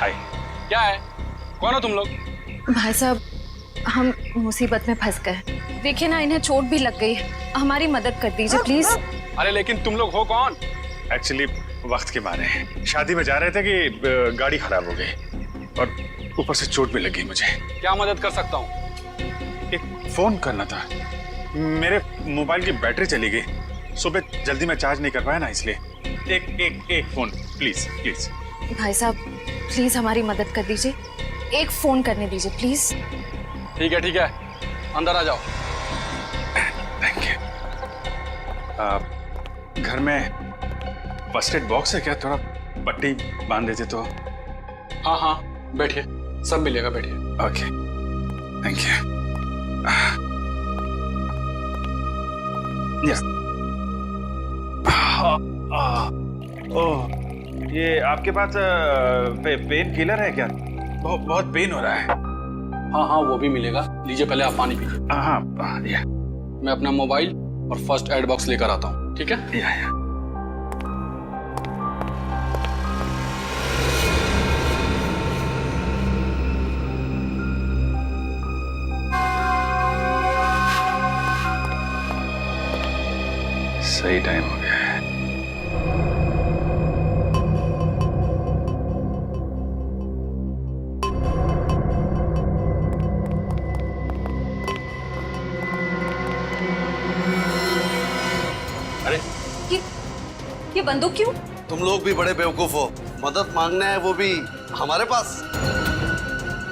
हाय, क्या है? कौन हो तुम लोग? भाई साहब, हम मुसीबत में फंस गए। देखिए ना, इन्हें चोट भी लग गई है। हमारी मदद कर दीजिए प्लीज। अरे लेकिन तुम लोग हो कौन? एक्चुअली वक्त के मारे शादी में जा रहे थे कि गाड़ी खराब हो गई और ऊपर से चोट भी लगी मुझे। क्या मदद कर सकता हूँ? एक फोन करना था, मेरे मोबाइल की बैटरी चली गई। सुबह जल्दी में चार्ज नहीं कर पाया ना, इसलिए एक फोन प्लीज प्लीज। भाई साहब प्लीज हमारी मदद कर दीजिए, एक फोन करने दीजिए प्लीज। ठीक है, अंदर आ जाओ। Thank you. घर में फर्स्ट एड बॉक्स है क्या? थोड़ा पट्टी बांध देते तो। हाँ, बैठिए, सब मिलेगा, बैठिए। Okay, thank you. यस। ओह, ये आपके पास पेन किलर है क्या? बहुत पेन हो रहा है। हाँ, वो भी मिलेगा। लीजिए, पहले आप पानी पीजिए। हाँ, या मैं अपना मोबाइल और फर्स्ट एड बॉक्स लेकर आता हूँ, ठीक है? या। सही टाइम हो गया है। अरे ये बंदूक क्यों? तुम लोग भी बड़े बेवकूफ हो। मदद मांगना है वो भी हमारे पास।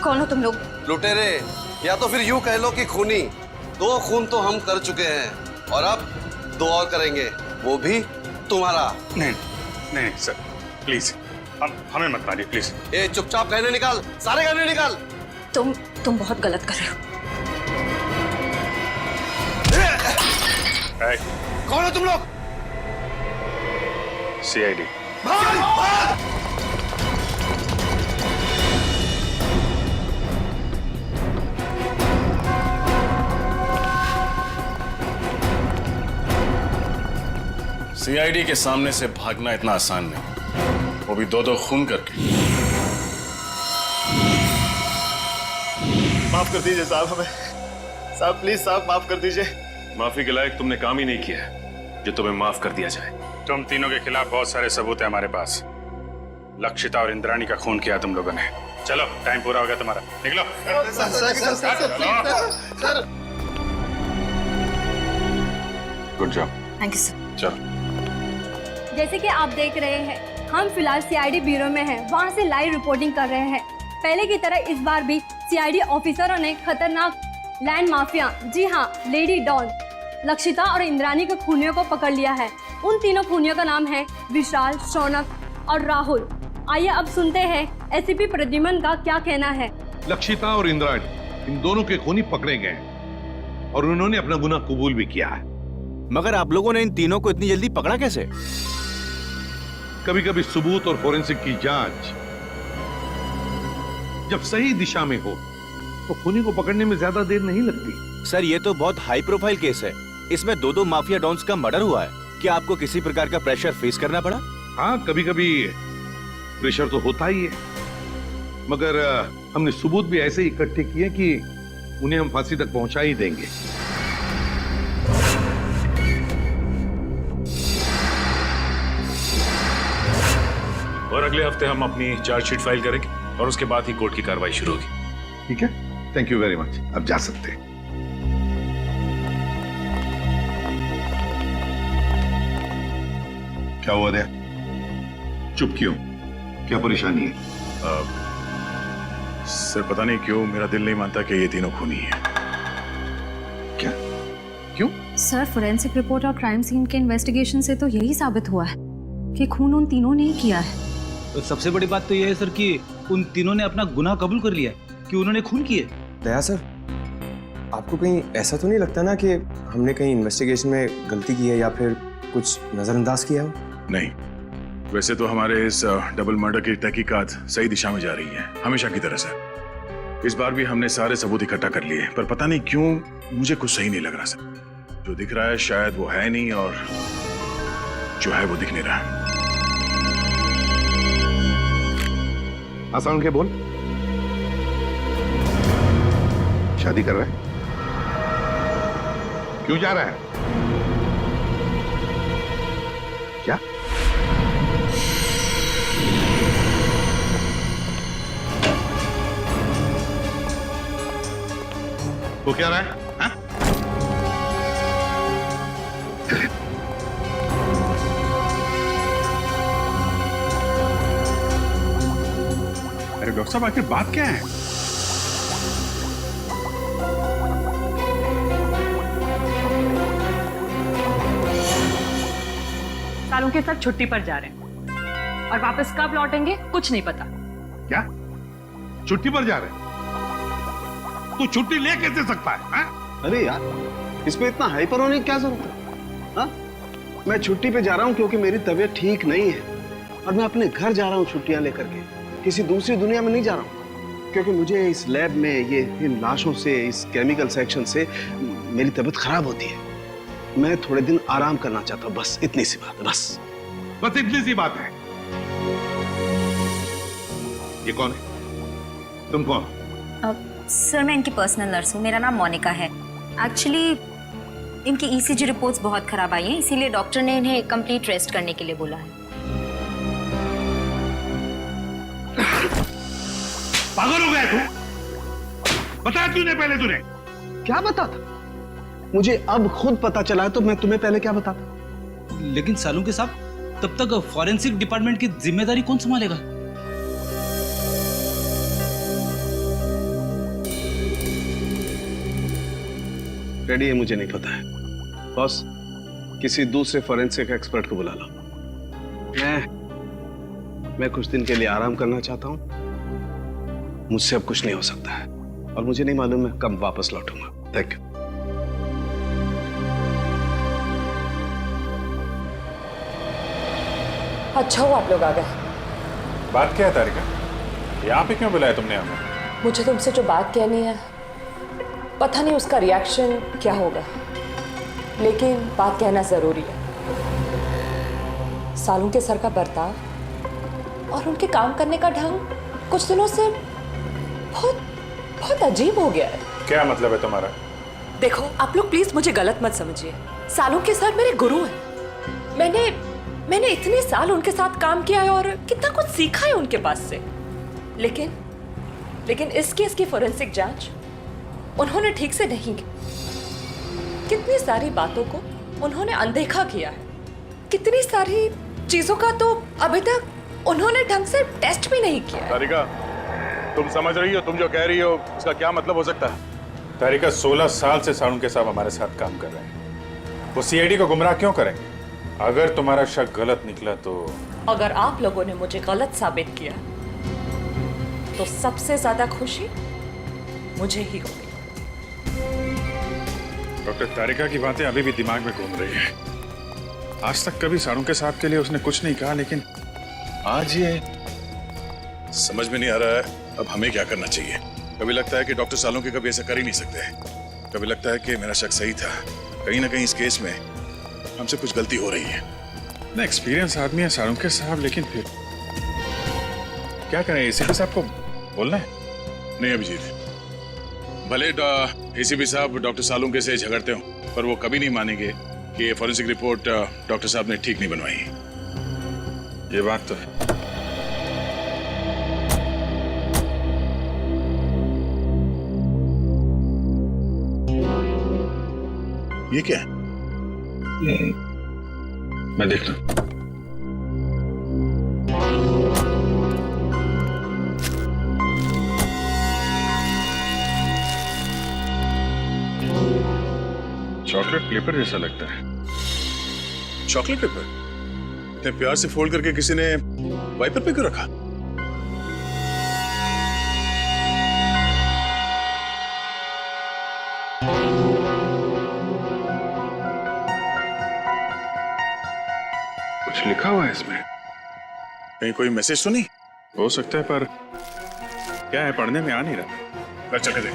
कौन हो तुम लोग? लुटेरे, या तो फिर यूं कह लो कि खूनी। 2 खून तो हम कर चुके हैं और अब 2 और करेंगे, वो भी तुम्हारा। नहीं सर, प्लीज हमें मत मारिए प्लीज। ए, चुपचाप गहने निकाल, सारे गहने निकाल। तुम बहुत गलत कर रहे हो। कौन हो तुम लोग? CID। भाग, भाग! CID के सामने से भागना इतना आसान नहीं, वो भी 2-2 खून करके। माफ कर दीजिए साहब, हमें साहब प्लीज साहब माफ कर दीजिए। माफी के लायक तुमने काम ही नहीं किया है जो तुम्हें माफ कर दिया जाए। तुम तीनों के खिलाफ बहुत सारे सबूत है हमारे पास। लक्षिता और इंद्राणी का खून किया तुम लोगों ने। चलो, टाइम पूरा हो गया तुम्हारा, निकलो। Good job. Thank you sir. चलो। जैसे कि आप देख रहे हैं, हम फिलहाल CID ब्यूरो में हैं, वहाँ से लाइव रिपोर्टिंग कर रहे हैं। पहले की तरह इस बार भी CID ऑफिसरों ने खतरनाक लैंड माफिया, जी हाँ, लेडी डॉन लक्षिता और इंद्राणी के खूनियों को पकड़ लिया है। उन तीनों खूनियों का नाम है विशाल, शौनक और राहुल। आइए अब सुनते हैं SCP प्रद्युमन का क्या कहना है। लक्षिता और इंद्राणी, इन दोनों के खूनी पकड़े गए हैं और उन्होंने अपना गुनाह कबूल भी किया है। मगर आप लोगों ने इन तीनों को इतनी जल्दी पकड़ा कैसे? कभी कभी सबूत और फोरेंसिक की जांच जब सही दिशा में हो तो खूनी को पकड़ने में ज्यादा देर नहीं लगती। सर, ये तो बहुत हाई प्रोफाइल केस है। इसमें 2 माफिया डॉन्स का मर्डर हुआ है। क्या आपको किसी प्रकार का प्रेशर फेस करना पड़ा? हाँ, कभी कभी प्रेशर तो होता ही है, मगर हमने सबूत भी ऐसे इकट्ठे किए कि उन्हें हम फांसी तक पहुंचा ही देंगे। और अगले हफ्ते हम अपनी चार्जशीट फाइल करेंगे और उसके बाद ही कोर्ट की कार्रवाई शुरू होगी। ठीक है, थैंक यू वेरी मच। अब जा सकते हैं। क्या हुआ दया? चुप क्यों? क्या परेशानी है? सर, पता नहीं क्यों मेरा दिल नहीं मानता कि ये तीनों खूनी हैं। क्या? क्यों? सर, फोरेंसिक रिपोर्ट और क्राइम सीन के इन्वेस्टिगेशन से तो यही साबित हुआ है कि खून उन तीनों ने ही किया है। तो सबसे बड़ी बात तो यह है सर कि उन तीनों ने अपना गुनाह कबूल कर लिया कि उन्होंने खून किए। दया सर, आपको कहीं ऐसा तो नहीं लगता ना कि हमने कहीं इन्वेस्टिगेशन में गलती की है या फिर कुछ नजरअंदाज किया हो? नहीं, वैसे तो हमारे इस डबल मर्डर की तहकीकात सही दिशा में जा रही है, हमेशा की तरह से। इस बार भी हमने सारे सबूत इकट्ठा कर लिए, पर पता नहीं क्यों मुझे कुछ सही नहीं लग रहा सर। जो दिख रहा है शायद वो है नहीं, और जो है वो दिख नहीं रहा। आसान के बोल, शादी कर रहा है? क्यों जा रहा है? क्या? वो क्या रहा है? हाँ? अरे डॉक्टर साहब, आखिर बात क्या है? सालों के साथ छुट्टी पर जा रहे हैं और वापस कब लौटेंगे कुछ नहीं पता। क्या? छुट्टी पर जा रहे हैं? तू छुट्टी ले कैसे सकता है? हाँ? अरे यार, इसमें इतना हाइपर होने की क्या जरूरत है? हाँ? मैं छुट्टी पे जा रहा हूँ क्योंकि मेरी तबीयत ठीक नहीं है और मैं अपने घर जा रहा हूँ छुट्टियां लेकर के। किसी दूसरी दुनिया में नहीं जा रहा हूँ, क्योंकि मुझे इस लैब में ये इन लाशों से, इस केमिकल सेक्शन से मेरी तबीयत खराब होती है। मैं थोड़े दिन आराम करना चाहता हूँ, बस इतनी सी बात है। बस इतनी सी बात है। ये कौन है? तुम कौन? सर, मैं इनकी पर्सनल नर्स हूँ। मेरा नाम मोनिका है। एक्चुअली इनकी ईसीजी रिपोर्ट्स बहुत खराब आई हैं, इसीलिए डॉक्टर ने इन्हें कंप्लीट रेस्ट करने के लिए बोला है। पागल हो गया तू? बता क्यों नहीं पहले तूने? क्या बताता? मुझे अब खुद पता चला है, तो मैं तुम्हें पहले क्या बताता? लेकिन सालों के साथ तब तक फॉरेंसिक डिपार्टमेंट की जिम्मेदारी कौन संभालेगा? रेडी है, मुझे नहीं पता है। बॉस, किसी दूसरे फॉरेंसिक एक्सपर्ट को बुला लो। मैं कुछ दिन के लिए आराम करना चाहता हूं। मुझसे अब कुछ नहीं हो सकता है और मुझे नहीं मालूम मैं कब वापस लौटूंगा। Thank you. अच्छा हुआ आप लोग आ गए। बात क्या है तारिका? यहाँ पे क्यों बुलाया तुमने हमें? मुझे तुमसे जो बात कहनी है, पता नहीं उसका रिएक्शन क्या होगा, लेकिन बात कहना जरूरी है। सालों के सर का बर्ताव और उनके काम करने का ढंग कुछ दिनों से बहुत बहुत अजीब हो गया है। क्या मतलब है तुम्हारा? देखो, आप लोग प्लीज मुझे गलत मत समझिए। सालों के सर मेरे गुरु हैं। मैंने इतने साल उनके साथ काम किया है और कितना कुछ सीखा है उनके पास से। लेकिन इस केस की फोरेंसिक जांच उन्होंने ठीक से नहीं की। कितनी सारी बातों को उन्होंने अनदेखा किया है। कितनी सारी चीजों का तो अभी तक उन्होंने ढंग से टेस्ट भी नहीं किया है। तारिका, तुम समझ रही हो? तुम जो कह रही हो उसका क्या मतलब हो सकता है? तारिका, 16 साल से सारुण के साहब हमारे साथ काम कर रहे हैं। वो सीआईडी को गुमराह क्यों करेंगे? अगर तुम्हारा शक गलत निकला तो? अगर आप लोगों ने मुझे गलत साबित किया तो सबसे ज्यादा खुशी मुझे ही होगी। डॉक्टर, तारिका की बातें अभी भी दिमाग में घूम रही है। आज तक कभी सारुण के साहब के लिए उसने कुछ नहीं कहा, लेकिन आज ये समझ में नहीं आ रहा है अब हमें क्या करना चाहिए। कभी लगता है कि डॉक्टर सालों के कभी ऐसा कर ही नहीं सकते। कभी लगता है कि मेरा शक सही था। कहीं ना कहीं इस केस में हमसे कुछ गलती हो रही है। ना एक्सपीरियंस आदमी है सारुण के साहब, लेकिन फिर क्या करें? एसीपी साहब को बोलना है? नहीं अभिजीत, भले एसीपी साहब डॉक्टर सालुंके से झगड़ते हो, पर वो कभी नहीं मानेंगे कि ये फॉरेंसिक रिपोर्ट डॉक्टर साहब ने ठीक नहीं बनवाई। ये बात तो है। ये क्या है? मैं देख रहा हूं। चॉकलेट पेपर जैसा लगता है। Chocolate paper? इतने प्यार से फोल्ड करके किसी ने वाइपर पे क्यों रखा? कुछ लिखा हुआ है इसमें। कहीं कोई मैसेज तो नहीं? हो सकता है, पर क्या है, पढ़ने में आ नहीं रहा। चल के देख।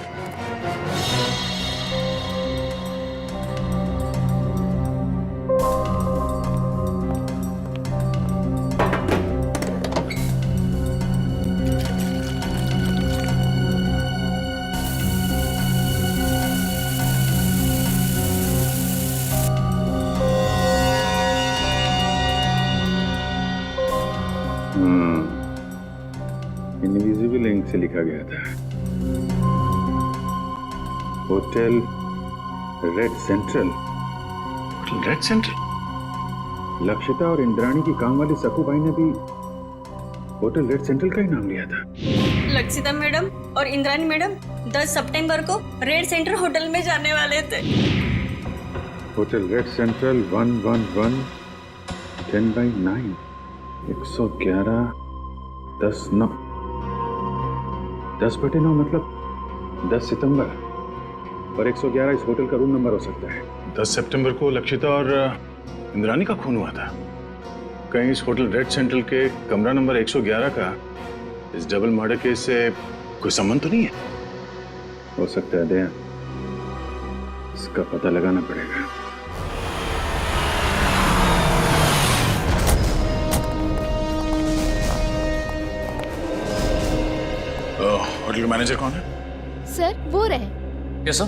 इनविजिबल इंक से लिखा गया था, hotel red central. Hotel red central? Lakshita और इंद्राणी की काम वाली सकूबाई ने भी होटल रेड सेंट्रल का ही नाम लिया था। लक्षिता मैडम और इंद्राणी मैडम 10 सितंबर को रेड सेंटर होटल में जाने वाले थे। होटल रेड सेंट्रल 111 10/9 111 10/9 10/9 मतलब 10 सितंबर, और 111 इस होटल का रूम नंबर हो सकता है। 10 सितंबर को लक्षिता और इंद्राणी का खून हुआ था। कहीं इस होटल रेड सेंट्रल के कमरा नंबर 111 का इस डबल मर्डर केस से कोई संबंध तो नहीं है? हो सकता है दया, इसका पता लगाना पड़ेगा। होटल मैनेजर कौन है? सर वो रहे। कैसा?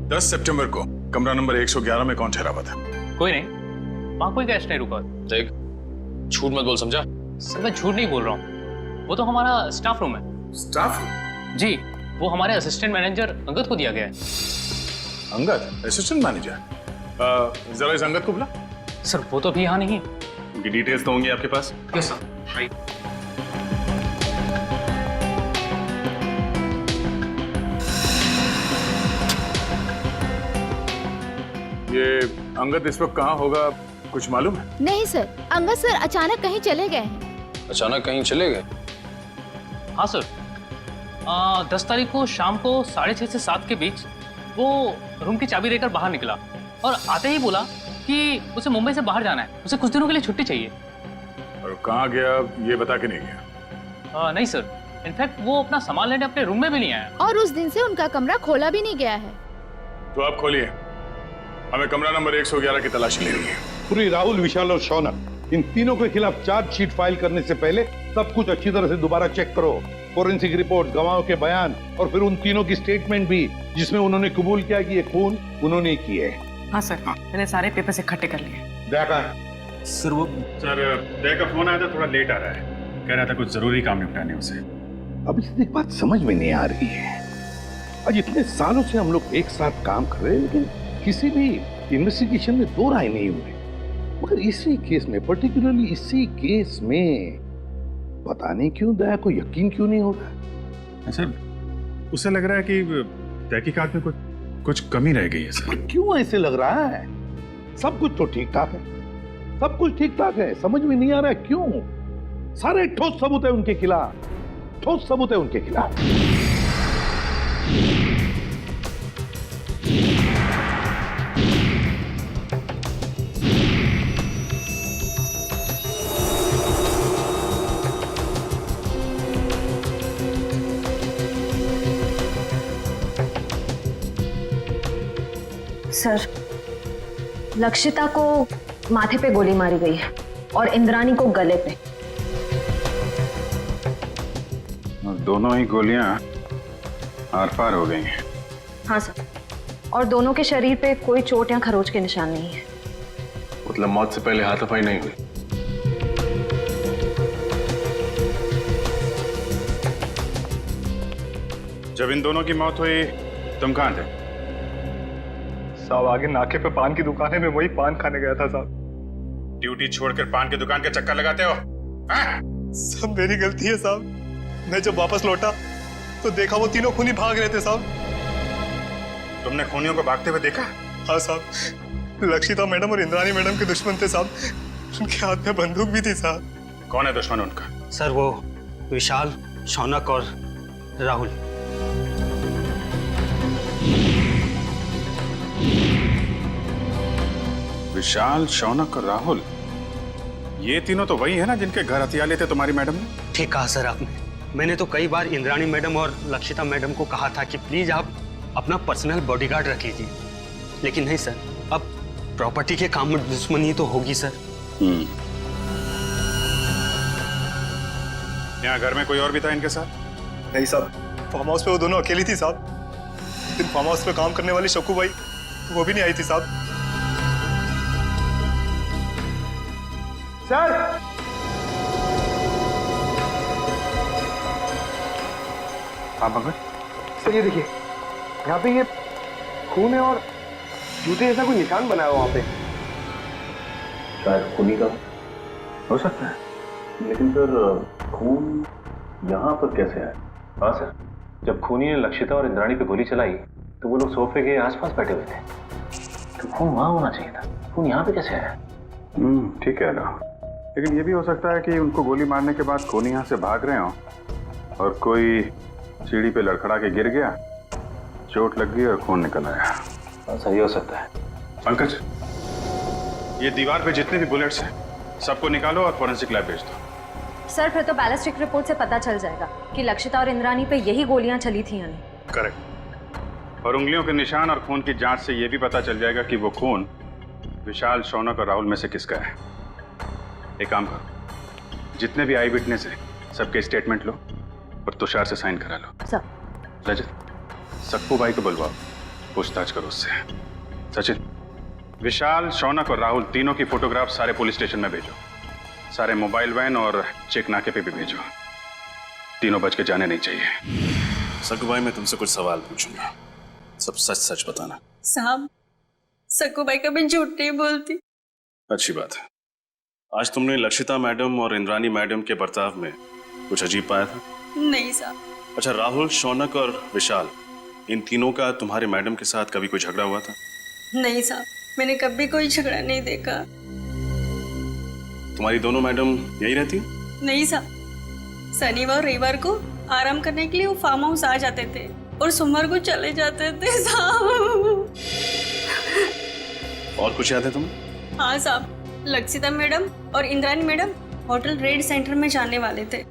10 सितंबर को कमरा नंबर 111 में कौन ठहरा हुआ था? कोई नहीं, वहाँ कोई गेस्ट नहीं रुका। देख, झूठ मत बोल, समझा? सर मैं झूठ नहीं बोल रहा हूँ, वो तो हमारा स्टाफ रूम है। Staff room? जी, वो हमारे असिस्टेंट मैनेजर अंगद को दिया गया है। Angad assistant manager? जरा इस अंगद को बुला। सर वो तो अभी यहाँ नहीं है। उनकी डिटेल्स तो होंगी आपके पास? Yes sir, right. ये अंगद इस वक्त कहाँ होगा, कुछ मालूम है? नहीं सर, अंगद सर अचानक कहीं चले गए हैं। अचानक कहीं चले गए? हाँ सर, 10 तारीख को शाम को 6:30 से 7 के बीच वो रूम की चाबी लेकर बाहर निकला और आते ही बोला कि उसे मुंबई से बाहर जाना है, उसे कुछ दिनों के लिए छुट्टी चाहिए। और कहाँ गया ये बता के नहीं गया? नहीं सर, इनफैक्ट वो अपना सामान लेने अपने रूम में भी नहीं आया। और उस दिन से उनका कमरा खोला भी नहीं गया है। तो आप खोलिए, हमें कमरा नंबर 111 की तलाशी लेनी है। पूरी राहुल, विशाल और शौनक, इन तीनों के खिलाफ चार्जशीट फाइल करने से पहले सब कुछ अच्छी तरह से दोबारा चेक करो। फोरेंसिक रिपोर्ट, गवाहों के बयान और फिर उन तीनों की स्टेटमेंट भी, जिसमें उन्होंने कबूल किया कि ये खून उन्होंने किए। हाँ सर, मैंने सारे पेपर्स इकट्ठे कर लिए। देखा सर वो सर दया का फोन आया था, थोड़ा लेट आ रहा है, कह रहा था कुछ जरूरी काम निपटाने उसे। अब इसमें एक बात समझ में नहीं आ रही है, आज इतने सालों से हम लोग एक साथ काम कर रहे हैं, लेकिन किसी भी इन्वेस्टिगेशन में दो राय नहीं हुए। मगर इसी केस में, पर्टिकुलरली इसी केस में, पता नहीं क्यों दया को यकीन क्यों नहीं हो रहा। सर उसे लग रहा है कि तहकीकात में कुछ कमी रह गई है सर। क्यों ऐसे लग रहा है? सब कुछ तो ठीक ठाक है, सब कुछ ठीक ठाक है, समझ में नहीं आ रहा है क्यों? सारे ठोस सबूत है उनके खिलाफ, ठोस सबूत है उनके खिलाफ। सर, लक्षिता को माथे पे गोली मारी गई है और इंद्राणी को गले पे। दोनों ही गोलियां आर पार हो गई हैं। हाँ सर, और दोनों के शरीर पे कोई चोट या खरोच के निशान नहीं है। मतलब मौत से पहले हाथापाई नहीं हुई? जब इन दोनों की मौत हुई तुम कहाँ थे? साहब आगे नाके पे पान की दुकान है, मैं वही पान खाने गया था साहब। ड्यूटी छोड़कर पान की दुकान के चक्कर लगाते हो? सब मेरी गलती है साहब। मैं जब वापस लौटा तो देखा वो तीनों खूनी भाग रहे थे साहब। तुमने खूनियों को भागते हुए देखा? हाँ साहब, लक्षिता मैडम और इंद्राणी मैडम के दुश्मन थे साहब, उनके हाथ में बंदूक भी थी साहब। कौन है दुश्मन उनका? सर वो विशाल, शौनक और राहुल। विशाल, शौनक और राहुल, ये तीनों तो वही है ना जिनके घर हथियार लेते तुम्हारी मैडम ने? ठीक कहा सर आपने। मैंने तो कई बार इंद्राणी मैडम और लक्षिता मैडम को कहा था कि प्लीज आप अपना पर्सनल बॉडीगार्ड रख लीजिए, लेकिन नहीं सर, अब प्रॉपर्टी के काम में दुश्मनी तो होगी सर। यहाँ घर में कोई और भी था इनके साथ? नहीं साहब, फार्म हाउस पे वो दोनों अकेली थी साहब। दिन फार्म हाउस पे काम करने वाली शक्कू भाई वो भी नहीं आई थी साहब। सर, हाँ पंकज, सर ये देखिए, यहाँ पे ये खून है और जूते जैसा कोई निशान बना है वहाँ पे। शायद खूनी का हो सकता है, लेकिन फिर खून यहाँ पर कैसे आया? हाँ सर, जब खूनी ने लक्षिता और इंद्राणी पे गोली चलाई तो वो लोग सोफे के आसपास बैठे हुए थे, तो खून वहां होना चाहिए था, खून यहाँ पे कैसे आया? ठीक है ना, लेकिन ये भी हो सकता है कि उनको गोली मारने के बाद खूनी यहाँ से भाग रहे हो और कोई सीढ़ी पे लड़खड़ा के गिर गया, चोट लग गई और खून निकल आया। सही हो सकता है। पंकज, ये दीवार पे जितने भी बुलेट्स हैं सबको निकालो और फॉरेंसिक लैब भेज दो। सर फिर तो बैलिस्टिक रिपोर्ट से पता चल जाएगा कि लक्षिता और इंद्राणी पे यही गोलियां चली थी यानी। करेक्ट। और उंगलियों के निशान और खून की जांच से यह भी पता चल जाएगा कि वो खून विशाल, शौनक और राहुल में से किसका है। एक काम करो, जितने भी आई विटनेस है सबके स्टेटमेंट लो और तुषार से साइन करा लो। सर। रजत, सक्कू भाई को बुलवाओ, पूछताछ करो उससे। सचिन, विशाल, शौनक और राहुल तीनों की फोटोग्राफ सारे पुलिस स्टेशन में भेजो, सारे मोबाइल वैन और चेक नाके पे भी भेजो। तीनों बच के जाने नहीं चाहिए। सक्कू भाई, मैं तुमसे कुछ सवाल पूछूंगा, सब सच सच बताना। साहब, सक्कू भाई कभी झूठ नहीं बोलती। अच्छी बात है। आज तुमने लक्षिता मैडम और इंद्राणी मैडम के बर्ताव में कुछ अजीब पाया था? नहीं साहब। अच्छा, राहुल, शौनक और विशाल, इन तीनों का तुम्हारे मैडम के साथ कभी कोई झगड़ा हुआ था? नहीं साहब, मैंने कभी कोई झगड़ा नहीं देखा। तुम्हारी दोनों मैडम यही रहती? नहीं साहब, शनिवार रविवार को आराम करने के लिए वो फार्म हाउस आ जाते थे और सोमवार को चले जाते थे साहब। और कुछ याद है तुम्हें? हाँ साहब, लक्षिता मैडम और Indrani madam hotel red centre में जाने वाले थे।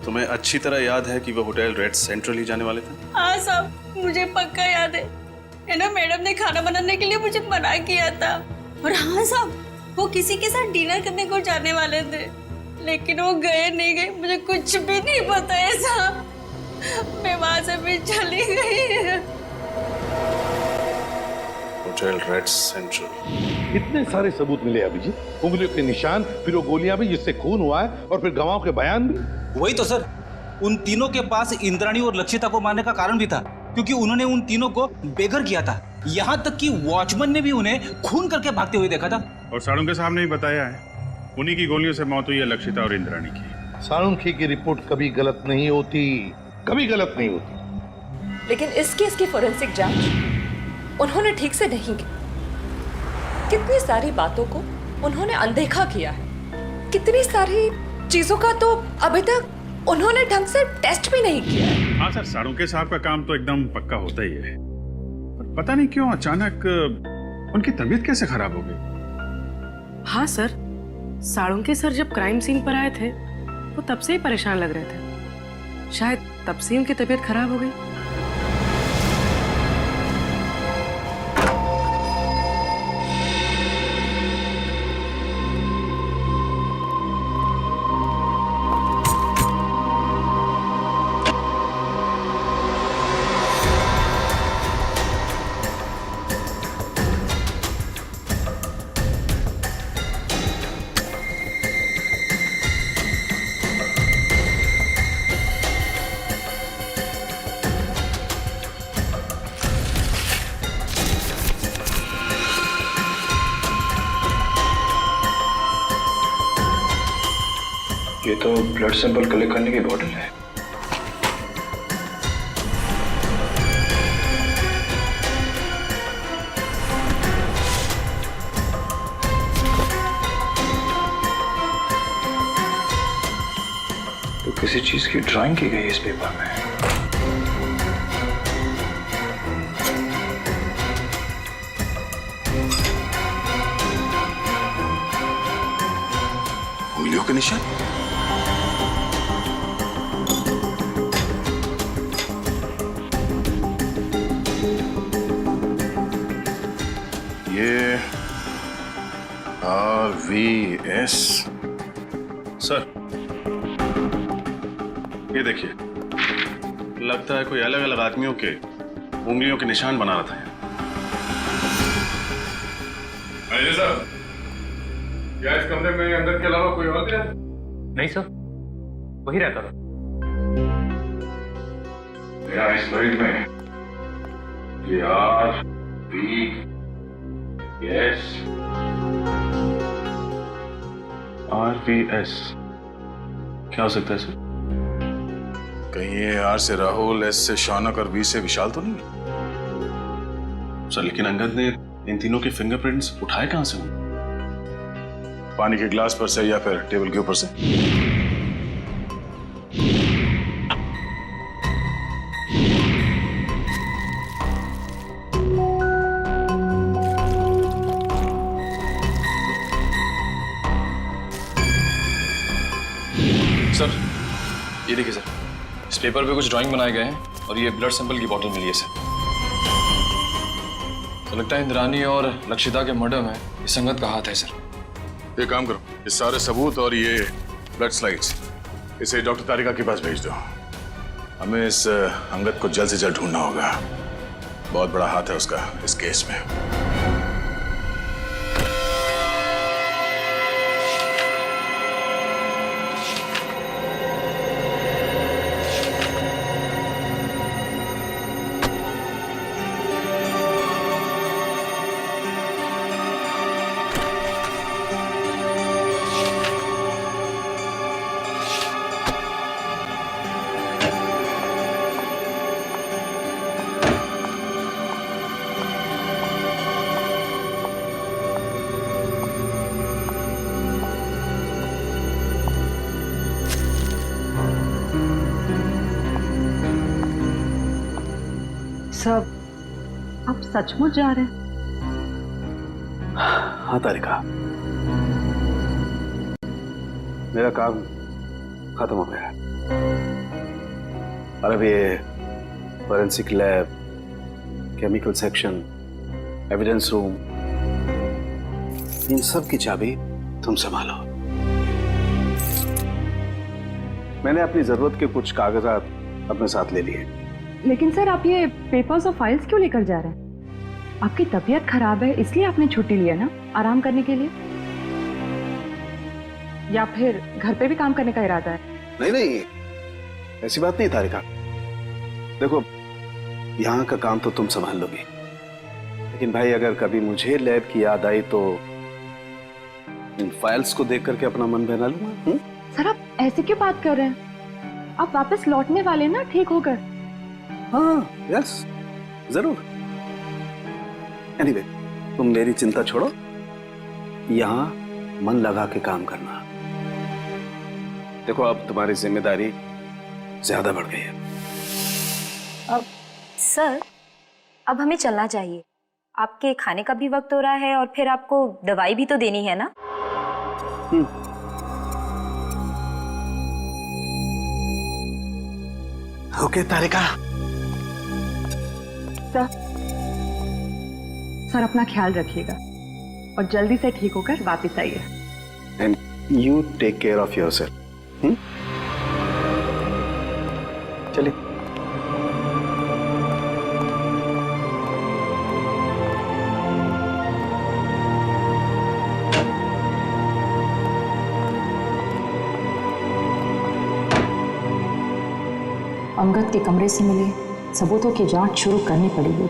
तुम्हें अच्छी तरह याद है कि वो होटल रेड सेंट्रल ही जाने वाले थे? हाँ साहब, मुझे पक्का याद है ना, मैडम ने खाना बनाने के लिए मुझे मना किया था। और हाँ साहब, वो किसी के साथ डिनर करने को जाने वाले थे, लेकिन वो गए नहीं गए मुझे कुछ भी नहीं पता है साहब। मैं वहां से भी चली गई। Hotel red central. इतने सारे सबूत मिले अभिजीत, उंगलियों के निशान, फिर वो गोलियां भी जिससे खून हुआ है, और फिर गवाहों के बयान भी। वही तो सर, उन तीनों के पास इंद्राणी और लक्षिता को मारने का कारण भी था, क्योंकि उन्होंने उन तीनों को बेघर किया था। यहाँ तक कि वॉचमैन ने भी उन्हें खून करके भागते हुए देखा था। और साळुंखे साहब ने भी बताया है, उन्हीं की गोलियों से मौत हुई है लक्षिता और इंद्राणी की। साळुंखे की रिपोर्ट कभी गलत नहीं होती, कभी गलत नहीं होती। लेकिन इस केस की फोरेंसिक जांच उन्होंने ठीक से नहीं की। कितनी सारी बातों को उन्होंने अनदेखा किया है, कितनी सारी चीजों का तो अभी तक उन्होंने ढंग से टेस्ट भी नहीं किया है। हाँ सर, साळुंखे साहब का काम तो एकदम पक्का होता ही है, पर पता नहीं क्यों अचानक उनकी तबीयत कैसे खराब हो गई। हाँ सर, साळुंखे सर जब क्राइम सीन पर आए थे वो तब से ही परेशान लग रहे थे, शायद तब से उनकी तबीयत खराब हो गई। ये तो ब्लड सैंपल कलेक्ट करने की बॉटल है। तो किसी चीज की ड्राइंग की गई इस पेपर में। उंगलियों के निशान। ये RVS सर, ये देखिए, लगता है कोई अलग अलग आदमियों के उंगलियों के निशान बना रहा था। साहब, क्या इस कमरे में अंदर के अलावा कोई और भी रहता? नहीं सर, वही रहता था। मेरा इस फाइल में ये RVS क्या हो सकता है सर? कहीं ये आर से राहुल, एस से शौनक और वी से विशाल तो नहीं? सर लेकिन अंगद ने इन तीनों के फिंगरप्रिंट्स उठाए कहां से? पानी के ग्लास पर से या फिर टेबल के ऊपर से? सर ये देखिए सर, इस पेपर पे कुछ ड्राइंग बनाए गए हैं और ये ब्लड सैंपल की बॉटल मिली है सर। तो लगता है इंद्रानी और लक्षिता के मर्डर में ये संगत का हाथ है सर। ये काम करो, ये सारे सबूत और ये ब्लड स्लाइड्स इसे डॉक्टर तारिका के पास भेज दो। हमें इस अंगद को जल्द से जल्द ढूंढना होगा। बहुत बड़ा हाथ है उसका इस केस में। सब आप सचमुच जा रहे हैं? हाँ तारिका, मेरा काम खत्म हो गया है और अब ये forensic lab, chemical section, evidence room, इन सब की चाबी तुम संभालो। मैंने अपनी जरूरत के कुछ कागजात अपने साथ ले लिए। लेकिन सर आप ये पेपर्स और फाइल्स क्यों लेकर जा रहे हैं? आपकी तबीयत खराब है इसलिए आपने छुट्टी लिया ना, आराम करने के लिए? या फिर घर पे भी काम करने का इरादा है? नहीं नहीं, ऐसी बात नहीं तारिका। देखो यहाँ का काम तो तुम संभाल लोगी, लेकिन भाई अगर कभी मुझे लैब की याद आई तो इन फाइल्स को देख करके अपना मन बहला लूंगा। सर आप ऐसे क्यों बात कर रहे हैं? आप वापस लौटने वाले ना ठीक होकर। हाँ यस जरूर। एनीवे तुम मेरी चिंता छोड़ो, यहाँ मन लगा के काम करना। देखो अब तुम्हारी जिम्मेदारी ज्यादा बढ़ गई है। अब सर अब हमें चलना चाहिए। आपके खाने का भी वक्त हो रहा है और फिर आपको दवाई भी तो देनी है ना। ओके तारिका। सर अपना ख्याल रखिएगा और जल्दी से ठीक होकर वापस आइए। And you take care of yourself. चलिए। अंगद के कमरे से मिले सबूतों की जांच शुरू करनी पड़ेगी।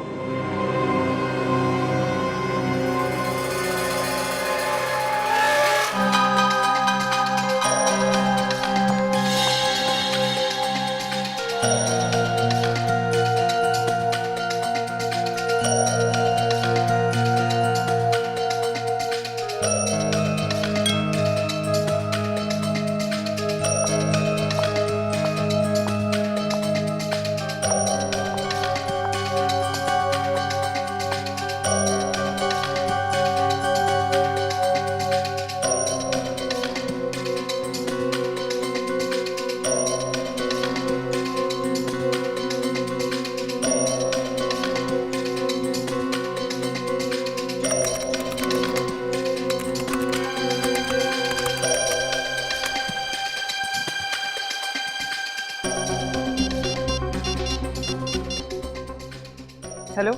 हेलो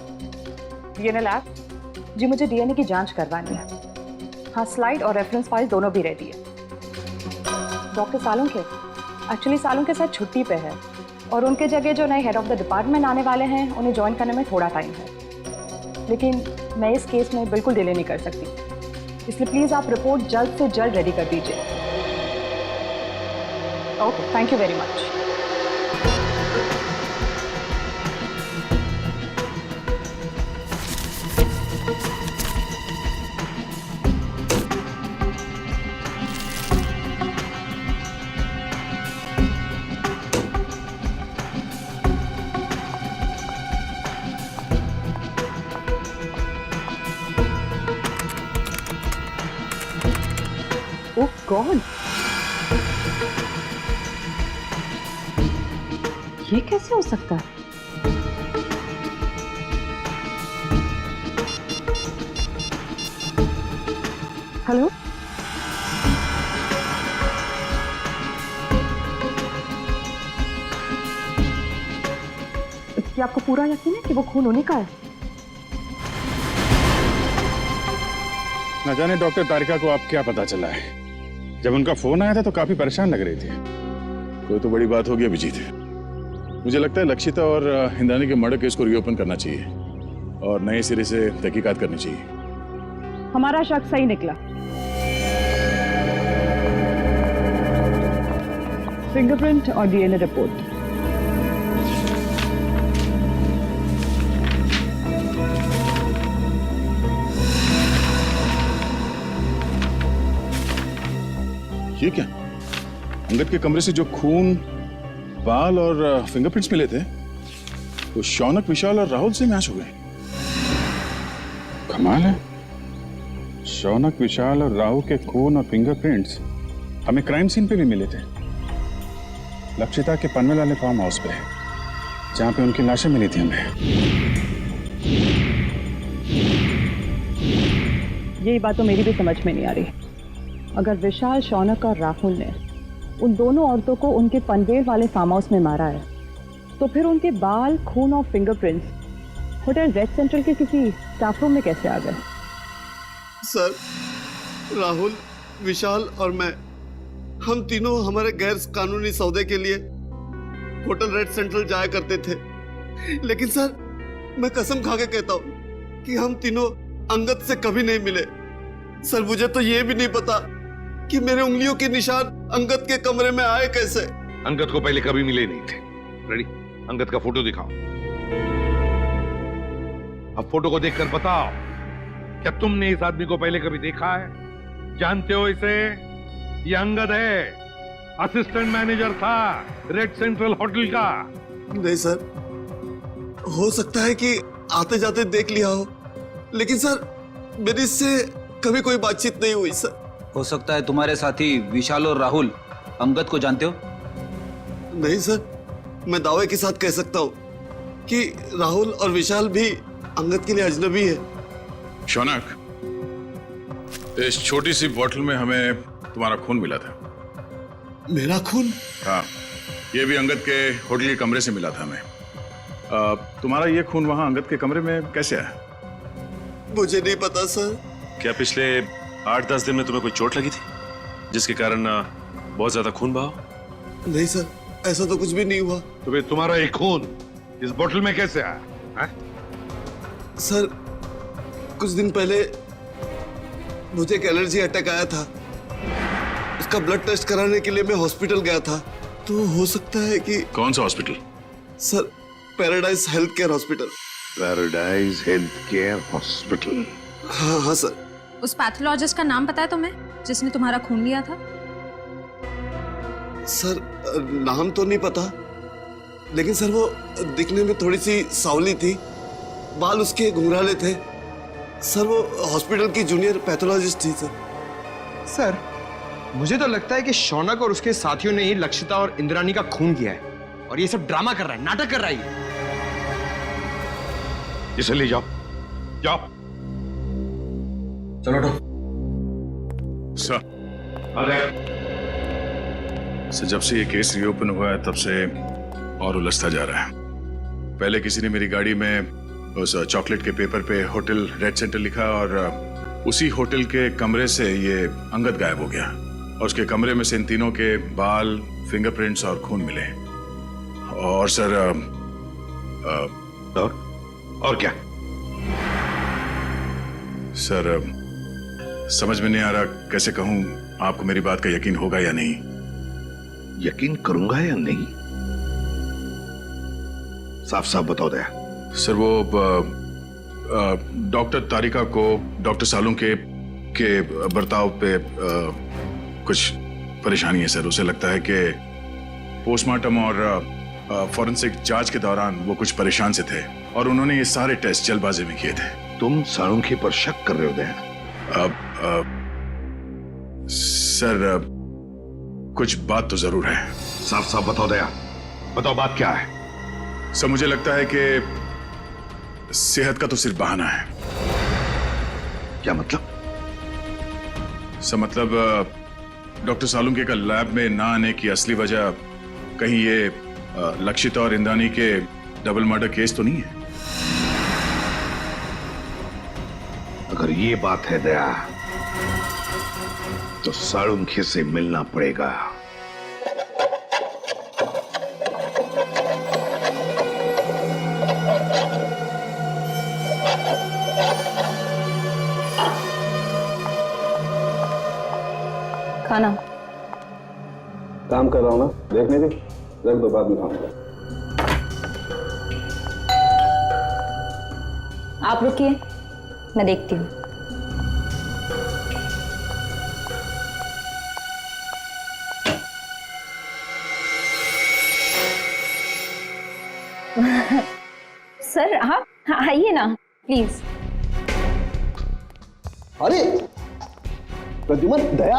डीएनए लैब जी, मुझे डीएनए की जांच करवानी है। हाँ स्लाइड और रेफरेंस फाइल दोनों भी रेडी है। डॉक्टर सालों के एक्चुअली सालों के साथ छुट्टी पे है और उनके जगह जो नए हेड ऑफ द डिपार्टमेंट आने वाले हैं उन्हें ज्वाइन करने में थोड़ा टाइम है, लेकिन मैं इस केस में बिल्कुल डिले नहीं कर सकती, इसलिए प्लीज़ आप रिपोर्ट जल्द से जल्द रेडी कर दीजिए। Okay, thank you very much. Oh God, ये कैसे हो सकता है? हेलो, क्या आपको पूरा यकीन है कि वो खून उन्हीं का है? न जाने डॉक्टर तारिका को आप क्या पता चला है। जब उनका फोन आया था तो काफी परेशान लग रही थी। कोई तो बड़ी बात होगी अभिजीत। मुझे लगता है लक्षिता और इंद्राणी के मर्डर केस को रीओपन करना चाहिए और नए सिरे से तहकीकात करनी चाहिए। हमारा शक सही निकला। फिंगरप्रिंट और डीएनए रिपोर्ट। ये क्या? अंगद के कमरे से जो खून, बाल और फिंगरप्रिंट्स मिले थे वो शौनक, विशाल और राहुल से मैच हो गए। कमाल है, शौनक, विशाल और राहुल के खून और फिंगरप्रिंट्स हमें क्राइम सीन पे भी मिले थे, लक्षिता के पनवेल वाले फार्म हाउस पे, जहां पे उनकी लाशें मिली थी हमें। यही बात तो मेरी भी समझ में नहीं आ रही। अगर विशाल, शौनक और राहुल ने उन दोनों औरतों को उनके पनवेल वाले फार्म हाउस में मारा है, तो फिर उनके बाल, खून और फिंगरप्रिंट्स होटल रेड सेंट्रल के किसी स्टाफ रूम में कैसे आ गए? सर, राहुल, विशाल और मैं, हम तीनों हमारे गैर कानूनी सौदे के लिए होटल रेड सेंट्रल जाया करते थे। लेकिन सर, मैं कसम खा के कहता हूँ कि हम तीनों अंगद से कभी नहीं मिले। सर, मुझे तो ये भी नहीं पता कि मेरे उंगलियों के निशान अंगद के कमरे में आए कैसे। अंगद को पहले कभी मिले नहीं थे। रेडी, अंगद का फोटो दिखाओ। अब फोटो को देखकर बताओ, क्या तुमने इस आदमी को पहले कभी देखा है? जानते हो इसे? ये अंगद है, असिस्टेंट मैनेजर था रेड सेंट्रल होटल का। नहीं सर, हो सकता है कि आते जाते देख लिया हो, लेकिन सर मेरी इससे कभी कोई बातचीत नहीं हुई सर। हो सकता है तुम्हारे साथी विशाल और राहुल अंगद को जानते हो? नहीं सर, मैं दावे के साथ कह सकता हूँ कि राहुल और विशाल भी अंगद के लिए अजनबी है। शौनक, इस छोटी सी बोतल में हमें तुम्हारा खून मिला था। मेरा खून? हाँ, ये भी अंगद के होटल के कमरे से मिला था हमें। तुम्हारा ये खून वहां अंगद के कमरे में कैसे आया? मुझे नहीं पता सर। क्या पिछले 8-10 दिन में तुम्हें कोई चोट लगी थी जिसके कारण बहुत ज्यादा खून बहा? नहीं सर, ऐसा तो कुछ भी नहीं हुआ। तो फिर तुम्हारा एक खून इस बोतल में कैसे आया है? सर, कुछ दिन पहले मुझे एक एलर्जी अटैक आया था। उसका ब्लड टेस्ट कराने के लिए मैं हॉस्पिटल गया था। तो हो सकता है कि... कौन सा hospital? Sir, paradise health care hospital. Paradise health care hospital? हाँ हाँ सर। उस पैथोलॉजिस्ट का नाम पता है तुम्हें जिसने तुम्हारा खून लिया था? सर, नाम तो नहीं पता, लेकिन सर वो दिखने में थोड़ी सी सावली थी, बाल उसके घुंघराले थे। सर, वो हॉस्पिटल की जूनियर पैथोलॉजिस्ट थी सर। सर, मुझे तो लगता है कि शौनक और उसके साथियों ने ही लक्षिता और इंद्राणी का खून किया है और ये सब ड्रामा कर रहा है, नाटक कर रहा है। इसे ले जाओ, जाओ। चलो सर, जब से ये केस रीओपन हुआ है तब से और उलझता जा रहा है। पहले किसी ने मेरी गाड़ी में उस चॉकलेट के पेपर पे होटल रेड सेंटर लिखा और उसी होटल के कमरे से ये अंगद गायब हो गया और उसके कमरे में से इन तीनों के बाल, फिंगरप्रिंट्स और खून मिले। और सर और क्या? सर समझ में नहीं आ रहा कैसे कहूं, आपको मेरी बात का यकीन होगा या नहीं। यकीन करूंगा या नहीं? साफ साफ बताओ दया। सर वो डॉक्टर तारिका को डॉक्टर सालू के बर्ताव पे कुछ परेशानी है सर। उसे लगता है कि पोस्टमार्टम और फॉरेंसिक जांच के दौरान वो कुछ परेशान से थे और उन्होंने ये सारे टेस्ट जल्दबाजी में किए थे। तुम साळुंखे पर शक कर रहे हो दया? सर कुछ बात तो जरूर है। साफ साफ बताओ दया, बताओ बात क्या है? सर मुझे लगता है कि सेहत का तो सिर्फ बहाना है। क्या मतलब? सर मतलब डॉक्टर सालुंखे का लैब में ना आने की असली वजह कहीं ये लक्षिता और इंद्राणी के डबल मर्डर केस तो नहीं है? अगर ये बात है दया तो साळुंखे से मिलना पड़ेगा। खाना काम कर रहा हूं ना, देखने दे, रख दो, बाद में खाऊंगा। आप रुकिए, मैं देखती हूँ। सर हाँ आइए ना प्लीज। अरे प्रद्युमन, दया,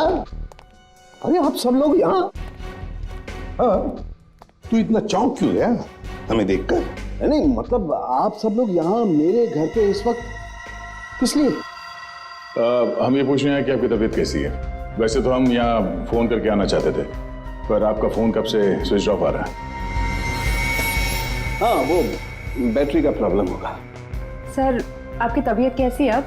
अरे आप सब लोग यहाँ? हाँ, तू इतना चौंक क्यों गया हमें देखकर? नहीं मतलब आप सब लोग यहाँ मेरे घर पे इस वक्त किस लिए? हम ये पूछ रहे हैं कि आपकी तबीयत कैसी है। वैसे तो हम यहाँ फोन करके आना चाहते थे, पर आपका फोन कब से स्विच ऑफ आ रहा है। हाँ, वो बैटरी का प्रॉब्लम होगा। सर आपकी तबीयत कैसी है अब?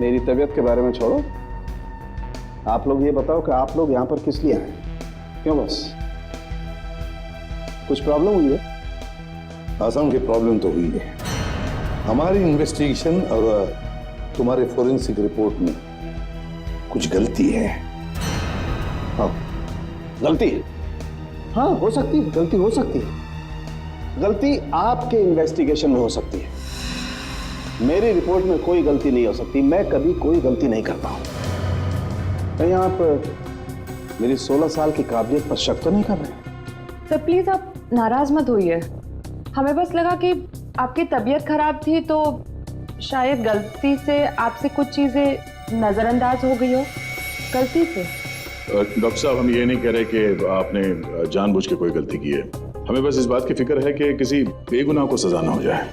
मेरी तबीयत के बारे में छोड़ो, आप लोग ये बताओ कि आप लोग यहाँ पर किस लिए आए? क्यों, बस कुछ प्रॉब्लम हुई है? आसाम की प्रॉब्लम तो हुई है। हमारी इन्वेस्टिगेशन और तुम्हारे फोरेंसिक रिपोर्ट में कुछ गलती है। हाँ, गलती? हाँ, हो सकती है, गलती हो सकती है। गलती आपके इन्वेस्टिगेशन में हो सकती है, मेरी रिपोर्ट में कोई गलती नहीं हो सकती। मैं कभी कोई गलती नहीं करता हूं। कहीं आप मेरी 16 साल की काबिलियत पर शक तो नहीं कर रहे? सर प्लीज आप नाराज मत होइए, हमें बस लगा कि आपकी तबीयत खराब थी तो शायद गलती से आपसे कुछ चीजें नजरअंदाज हो गई हो, गलती से। डॉक्टर साहब, हम ये नहीं कह रहे कि आपने जानबूझ के कोई गलती की है। हमें बस इस बात की फिक्र है कि किसी बेगुनाह को सजा ना हो जाए।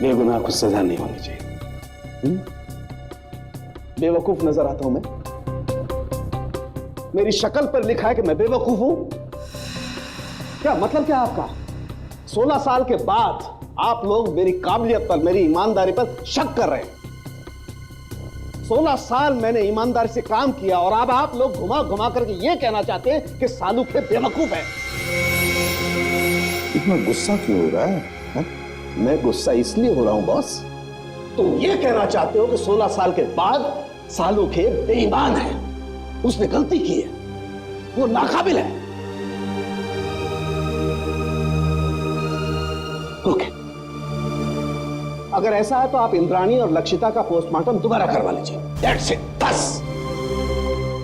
बेगुनाह को सजा नहीं होनी चाहिए। बेवकूफ नजर आता हूं मैं? मेरी शक्ल पर लिखा है कि मैं बेवकूफ हूं? क्या मतलब क्या आपका? 16 साल के बाद आप लोग मेरी काबिलियत पर, मेरी ईमानदारी पर शक कर रहे हैं। 16 साल मैंने ईमानदारी से काम किया और अब आप लोग घुमा घुमा करके ये कहना चाहते हैं कि सालुखे बेवकूफ है। इतना गुस्सा क्यों हो रहा है? मैं गुस्सा इसलिए हो रहा हूं बॉस, तुम ये कहना चाहते हो कि 16 साल के बाद सालुखे बेईमान है, उसने गलती की है, वो नाकाबिल है। ओके, अगर ऐसा है तो आप इंद्राणी और लक्षिता का पोस्टमार्टम दोबारा करवा लीजिए। That's it, बस।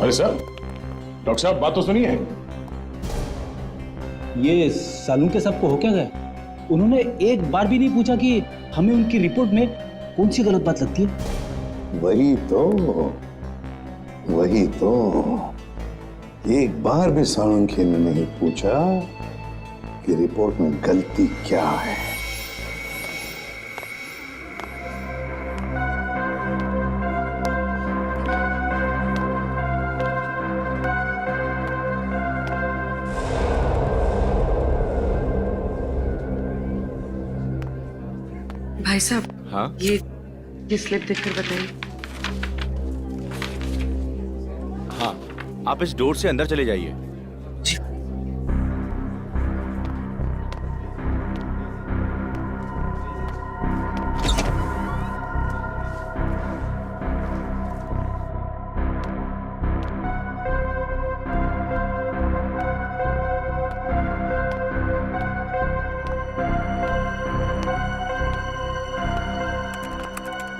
अरे सर, डॉक्टर साहब बात तो सुनिए। ये सालुंखे साहब को हो क्या गया? उन्होंने एक बार भी नहीं पूछा कि हमें उनकी रिपोर्ट में कौन सी गलत बात लगती है। वही तो एक बार भी साळुंखे ने नहीं पूछा कि रिपोर्ट में गलती क्या है। भाई साहब, हाँ? ये स्लिप देखकर बताइए। हाँ, आप इस डोर से अंदर चले जाइए।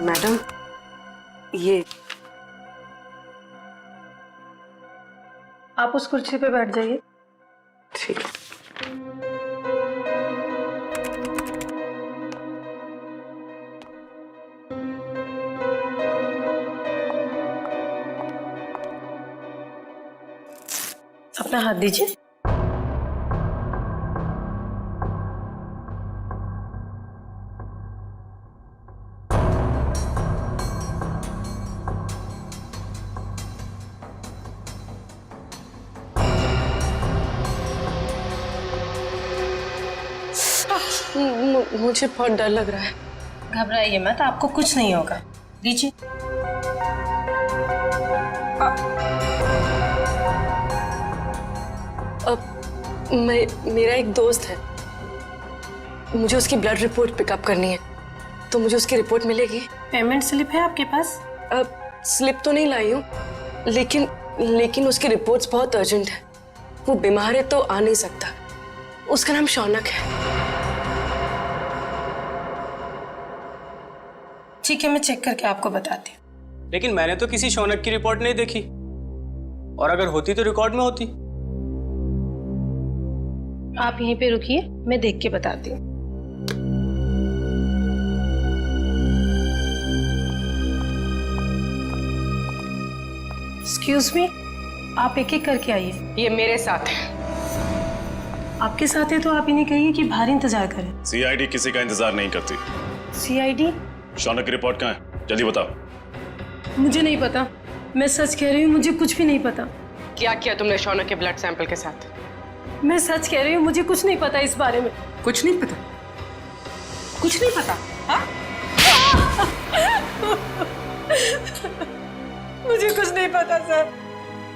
मैडम, ये आप उस कुर्सी पे बैठ जाइए। ठीक है। अपना हाथ दीजिए। मुझे बहुत डर लग रहा है। घबराइए मत, आपको कुछ नहीं होगा। दीजिए। मेरा एक दोस्त है, मुझे उसकी ब्लड रिपोर्ट पिकअप करनी है, तो मुझे उसकी रिपोर्ट मिलेगी? पेमेंट स्लिप है आपके पास? स्लिप तो नहीं लाई हूँ, लेकिन उसकी रिपोर्ट्स बहुत अर्जेंट है। वो बीमार है तो आ नहीं सकता। उसका नाम शौनक है। ठीक है, मैं चेक करके आपको बताती हूँ। लेकिन मैंने तो किसी शौनक की रिपोर्ट नहीं देखी, और अगर होती तो रिकॉर्ड में होती। आप यहीं पे रुकिए, मैं देख के बताती हूँ। एक्सक्यूज मी, आप एक एक करके आइए। ये मेरे साथ है। आपके साथ है तो आप इन्हें कहिए कि बाहर इंतजार करें। सीआईडी किसी का इंतजार नहीं करती। सीआईडी? शौनक की रिपोर्ट कहाँ है? जल्दी बताओ। मुझे नहीं पता, मैं सच कह रही हूँ, मुझे कुछ भी नहीं पता। क्या किया तुमने शौनक के ब्लड सैंपल के साथ? मैं सच कह रही हूँ, मुझे कुछ नहीं पता इस बारे में। कुछ नहीं पता? कुछ नहीं पता? हाँ? मुझे कुछ नहीं पता सर,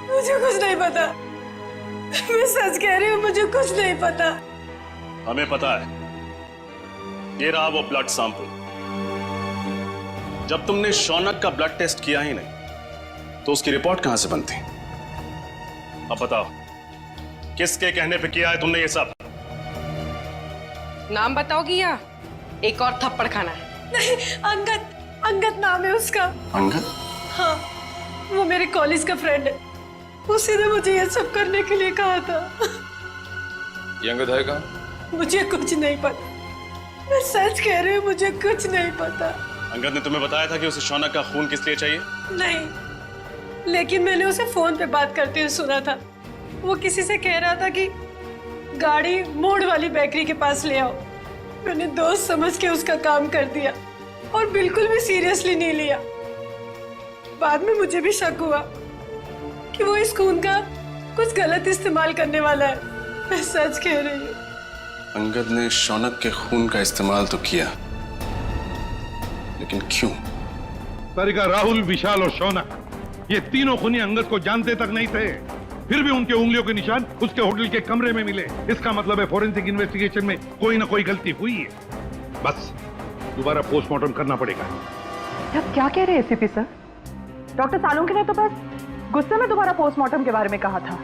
मुझे कुछ नहीं पता। मैं सच कह रही हूँ, मुझे कुछ नहीं पता। हमें पता है। ये रहा वो ब्लड सैंपल। जब तुमने शौनक का ब्लड टेस्ट किया ही नहीं, तो उसकी रिपोर्ट कहां से बनती? अब बताओ, किसके कहने पे किया है तुमने ये सब? नाम बताओगी या एक और थप्पड़ खाना है? नहीं, अंगद नाम है उसका। अंगद? हाँ, वो मेरे कॉलेज का फ्रेंड है। उसी ने मुझे ये सब करने के लिए कहा था। ये अंगद है कहाँ? मुझे कुछ नहीं पता, मैं सच कह रही हूँ, मुझे कुछ नहीं पता। अंगद ने तुम्हें बताया था कि उसे शौनक का खून किस लिए चाहिए? नहीं, लेकिन मैंने उसे फोन पे बात करते हुए सुना था। वो किसी से कह रहा था कि गाड़ी मोड़ वाली बेकरी के पास ले आओ। मैंने दोस्त समझ के उसका काम कर दिया और बिल्कुल भी सीरियसली नहीं लिया। बाद में मुझे भी शक हुआ कि वो इस खून का कुछ गलत इस्तेमाल करने वाला है। मैं सच कह रही हूँ। अंगद ने शौनक के खून का इस्तेमाल तो किया, लेकिन क्यों? तारिका, राहुल, विशाल और शौनक, ये तीनों खूनी अंगद को जानते तक नहीं थे, फिर भी उनके उंगलियों के निशान उसके होटल के कमरे में मिले। इसका मतलब है फोरेंसिक इन्वेस्टिगेशन में कोई ना कोई गलती हुई है। बस दोबारा पोस्टमार्टम करना पड़ेगा। आप क्या कह रहे हैं एसीपी सर? डॉक्टर सालुंके ने तो बस गुस्से में दोबारा पोस्टमार्टम के बारे में कहा था,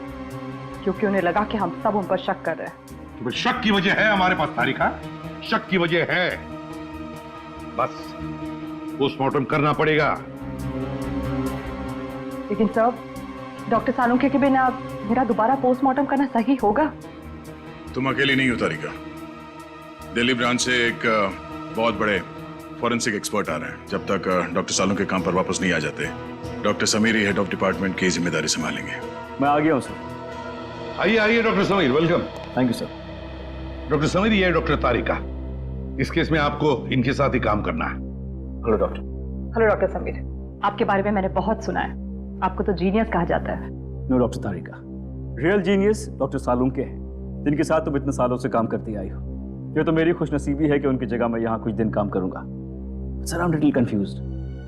क्योंकि उन्हें लगा कि हम सब उन पर शक कर रहे हैं। शक की वजह है हमारे पास तारिका, शक की वजह है। बस पोस्टमार्टम करना पड़ेगा। लेकिन सर, डॉक्टर सालुंके के बिना मेरा दोबारा पोस्टमार्टम करना सही होगा? तुम अकेली नहीं हो तारिका। दिल्ली ब्रांच से एक बहुत बड़े फॉरेंसिक एक्सपर्ट आ रहे हैं। जब तक डॉक्टर सालुंके काम पर वापस नहीं आ जाते, doctor Sameer head of department की जिम्मेदारी संभालेंगे। मैं आ गया हूं सर। आइए आइए doctor Sameer, welcome. Thank you sir. Doctor Sameer, ये है डॉक्टर तारिका। इस केस में आपको इनके साथ ही काम करना है। Hello doctor. Hello doctor Sameer, आपके बारे में मैंने बहुत सुना है। आपको तो जीनियस कहा जाता है। नो डॉक्टर तारिका, रियल जीनियस डॉक्टर सालुंके हैं, जिनके साथ तुम इतने सालों से काम करती आई हो। ये तो मेरी खुशनसीबी है कि उनकी जगह मैं यहाँ कुछ दिन काम करूंगा। Sir, I am little confused.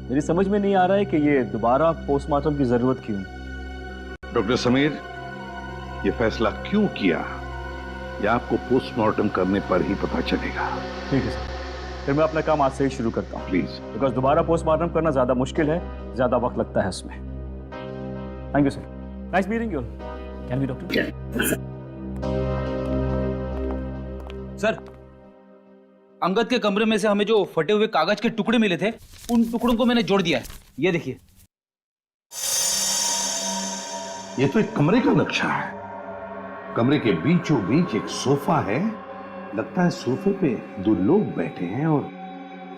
मेरी समझ में नहीं आ रहा है कि ये दोबारा पोस्टमार्टम की जरूरत क्यों? डॉक्टर समीर, ये फैसला क्यों किया, यह आपको पोस्टमार्टम करने पर ही पता चलेगा। ठीक है सर, फिर मैं अपना काम आज से ही शुरू करता हूँ। प्लीज। बिकॉज दोबारा पोस्टमार्टम करना ज्यादा मुश्किल है, ज्यादा वक्त लगता है उसमें। Thank you sir, nice meeting you. Can be doctor. Sir, Angad के कमरे में से हमें जो फटे हुए कागज के टुकड़े मिले थे, उन टुकड़ों को मैंने जोड़ दिया है। ये देखिए। ये तो एक कमरे का नक्शा है। कमरे के बीचों बीच एक सोफा है। लगता है सोफे पे दो लोग बैठे हैं और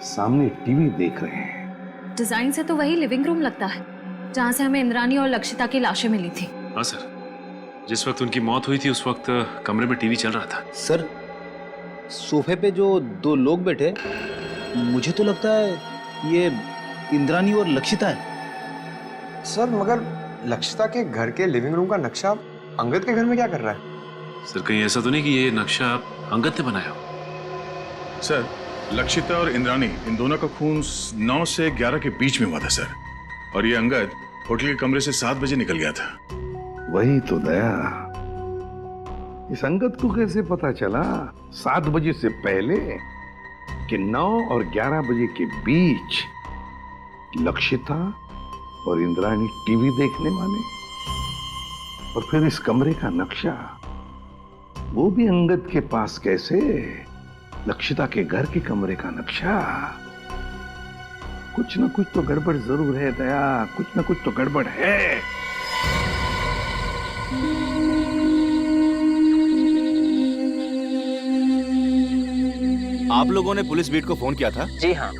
सामने टीवी देख रहे हैं। डिजाइन से तो वही लिविंग रूम लगता है जहाँ से हमें इंद्रानी और लक्षिता की लाशें मिली थी। हाँ सर, जिस वक्त उनकी मौत हुई थी उस वक्त कमरे में टीवी चल रहा था। सर, सोफे पे जो दो लोग बैठे, मुझे तो लगता है ये इंद्रानी और लक्षिता है। सर मगर लक्षिता के घर के लिविंग रूम का नक्शा अंगद के घर में क्या कर रहा है? सर, कहीं ऐसा तो नहीं कि ये नक्शा अंगद ने बनाया हो? सर, लक्षिता और इंद्रानी इन दोनों का खून 9 से 11 के बीच में हुआ था सर, और ये अंगद होटल के कमरे से 7 बजे निकल गया था। वही तो दया, इस अंगद को कैसे पता चला 7 बजे से पहले कि 9 और 11 बजे के बीच लक्षिता और इंद्रानी टीवी देखने वाले? और फिर इस कमरे का नक्शा वो भी अंगद के पास कैसे? लक्षिता के घर के कमरे का नक्शा। कुछ ना कुछ तो गड़बड़ जरूर है दया, कुछ ना कुछ तो गड़बड़ है। आप लोगों ने पुलिस बीट को फोन किया था? जी हाँ।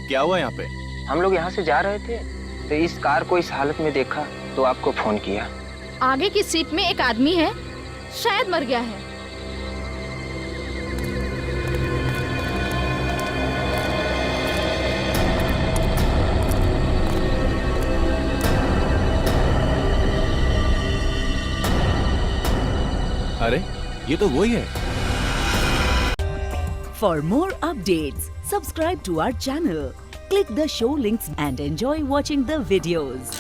क्या हुआ यहाँ पे? हम लोग यहाँ से जा रहे थे तो इस कार को इस हालत में देखा तो आपको फोन किया। आगे की सीट में एक आदमी है, शायद मर गया है। अरे ये तो वही है। For more updates, subscribe to our channel, click the show links and enjoy watching the videos.